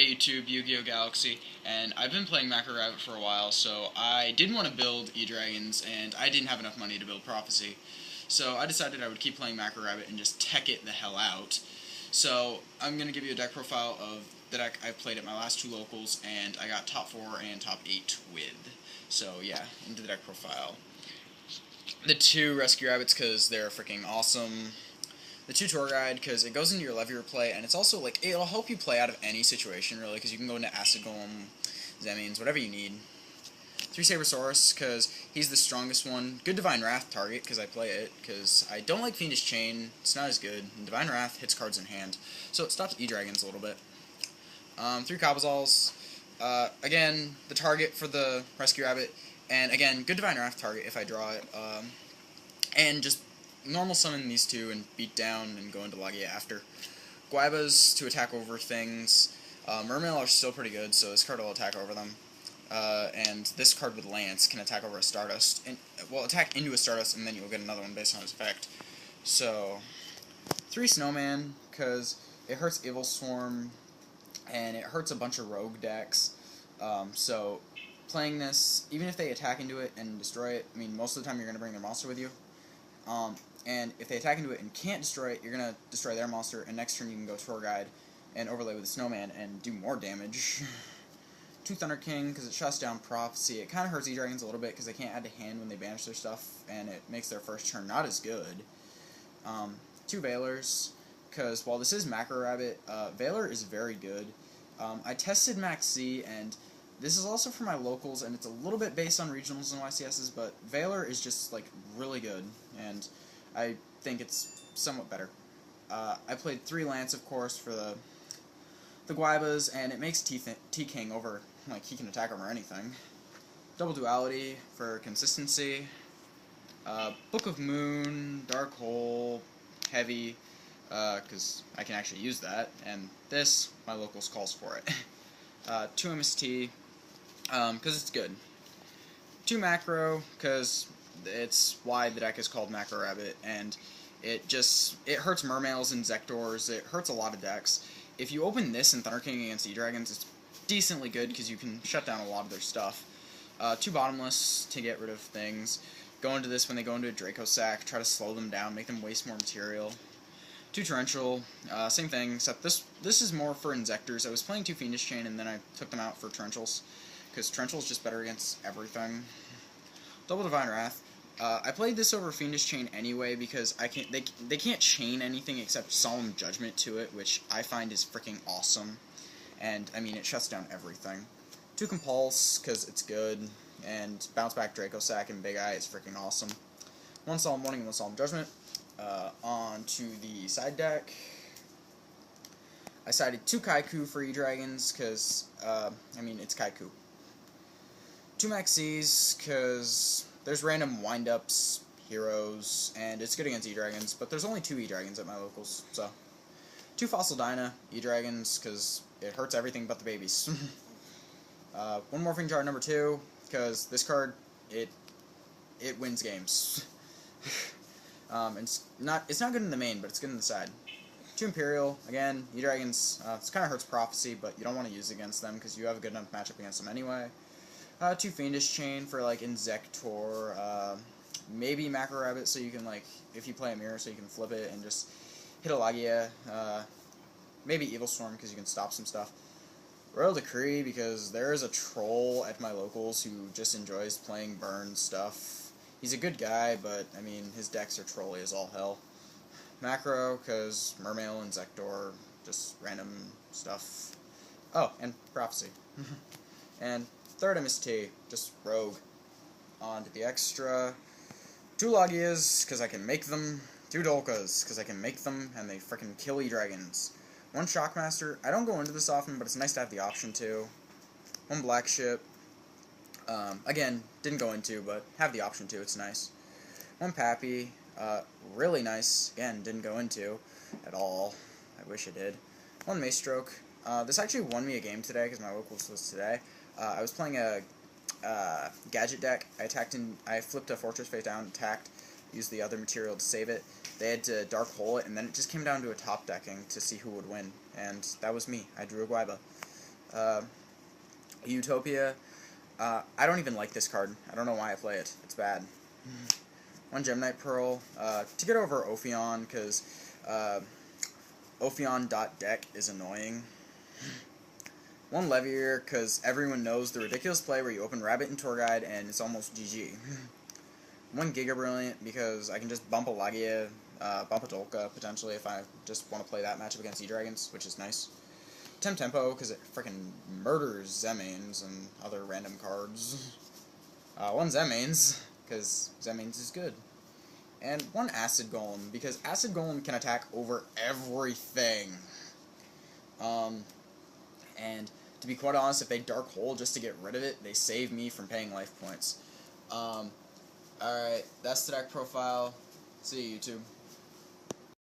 Hey YouTube, Yu-Gi-Oh! Galaxy, and I've been playing Macro Rabbit for a while, so I didn't want to build E-Dragons, and I didn't have enough money to build Prophecy. So I decided I would keep playing Macro Rabbit and just tech it the hell out. So I'm going to give you a deck profile of the deck I played at my last two locals, and I got top 4 and top 8 with. So yeah, into the deck profile. The 2 Rescue Rabbits because they're freaking awesome. The 2 Tour Guide, because it goes into your Levier play, and it's also, like, it'll help you play out of any situation, really, because you can go into Acid Golem, Zemians, whatever you need. 3 Sabersaurus, because he's the strongest one. Good Divine Wrath target, because I play it, because I don't like Fiendish Chain, it's not as good, and Divine Wrath hits cards in hand, so it stops E-Dragons a little bit. 3 Cabazals, again, the target for the Rescue Rabbit, and again, good Divine Wrath target if I draw it, and just normal summon these 2 and beat down and go into Lagia after. Guaibas to attack over things. Mermail are still pretty good, so this card will attack over them. And this card with Lance can attack over a Stardust. And, well, attack into a Stardust, and then you'll get another one based on its effect. So, 3 Snowman, because it hurts Evil Swarm, and it hurts a bunch of rogue decks. So, playing this, even if they attack into it and destroy it, I mean, most of the time you're going to bring their monster with you. And if they attack into it and can't destroy it, you're going to destroy their monster, and next turn you can go Tour Guide and overlay with the Snowman and do more damage. 2 Thunder King, because it shuts down Prophecy. It kind of hurts E-Dragons a little bit, because they can't add to hand when they banish their stuff, and it makes their first turn not as good. 2 Veilers, because while this is Macro Rabbit, Veiler is very good. I tested Max C, and this is also for my locals, and it's a little bit based on regionals and YCSs, but Veiler is just, like, really good, and I think it's somewhat better. I played 3 Lance, of course, for the Guaibas, and it makes T-King over, like, he can attack over anything. Double Duality for consistency. Book of Moon, Dark Hole, Heavy, because I can actually use that, and this, my locals calls for it. 2 MST, because it's good. 2 Macro, because it's why the deck is called Macro Rabbit, and it hurts Mermails and Zectors, it hurts a lot of decks. If you open this in Thunder King against E-Dragons, it's decently good, because you can shut down a lot of their stuff. 2 Bottomless to get rid of things. Go into this when they go into a Draco Sack, try to slow them down, make them waste more material. 2 Torrential, same thing, except this is more for Inzectors. I was playing 2 Fiendish Chain, and then I took them out for Torrentials, because Torrential is just better against everything. Double Divine Wrath. I played this over Fiendish Chain anyway, because they can't chain anything except Solemn Judgment to it, which I find is freaking awesome. And, I mean, it shuts down everything. 2 Compulse, because it's good, and Bounce Back Draco Sack and Big Eye is freaking awesome. 1 Solemn Warning and 1 Solemn Judgment. On to the side deck. I sided 2 Kaiku for E-Dragons, because, I mean, it's Kaiku. 2 Maxis, because there's random wind-ups, heroes, and it's good against E-Dragons, but there's only 2 E-Dragons at my locals, so. 2 Fossil Dyna, E-Dragons, because it hurts everything but the babies. 1 Morphing Jar number 2, because this card, it wins games. It's not good in the main, but it's good in the side. 2 Imperial, again, E-Dragons, this kind of hurts Prophecy, but you don't want to use against them, because you have a good enough matchup against them anyway. 2 Fiendish Chain for, like, Inzector, maybe Macro Rabbit, so you can, like, if you play a mirror, so you can flip it and just hit a Lagia, maybe Evil Storm, because you can stop some stuff. Royal Decree, because there is a troll at my locals who just enjoys playing burn stuff. He's a good guy, but, I mean, his decks are trolly as all hell. Macro, because Mermail and Zector, just random stuff. Oh, and Prophecy. And 3rd MST, just Rogue. On to the extra. 2 Lagias, because I can make them. 2 Dolkas, because I can make them, and they frickin' kill E-Dragons. 1 Shockmaster, I don't go into this often, but it's nice to have the option to. 1 Black Ship. Again, didn't go into, but have the option to, it's nice. 1 Pappy, really nice, again, didn't go into at all. I wish it did. 1 Maestroke. This actually won me a game today, because my locals was today. I was playing a gadget deck. I flipped a Fortress face down, attacked, used the other material to save it. They had to Dark Hole it, and then it just came down to a top decking to see who would win, and that was me. I drew a Guaiba. Uh, Utopia. I don't even like this card. I don't know why I play it. It's bad. One Gemnite Pearl to get over Ophion, because Ophion.deck is annoying. One Levier, because everyone knows the ridiculous play where you open Rabbit and Tour Guide and it's almost GG. One Giga Brilliant, because I can just bump a Lagia, bump a Dolka, potentially, if I just want to play that matchup against E-Dragons, which is nice. Tempo, because it freaking murders Zemains and other random cards. One Zemains, because Zemains is good. And one Acid Golem, because Acid Golem can attack over everything. And to be quite honest, if they Dark Hole just to get rid of it, they save me from paying life points. Alright, that's the deck profile. See you, YouTube.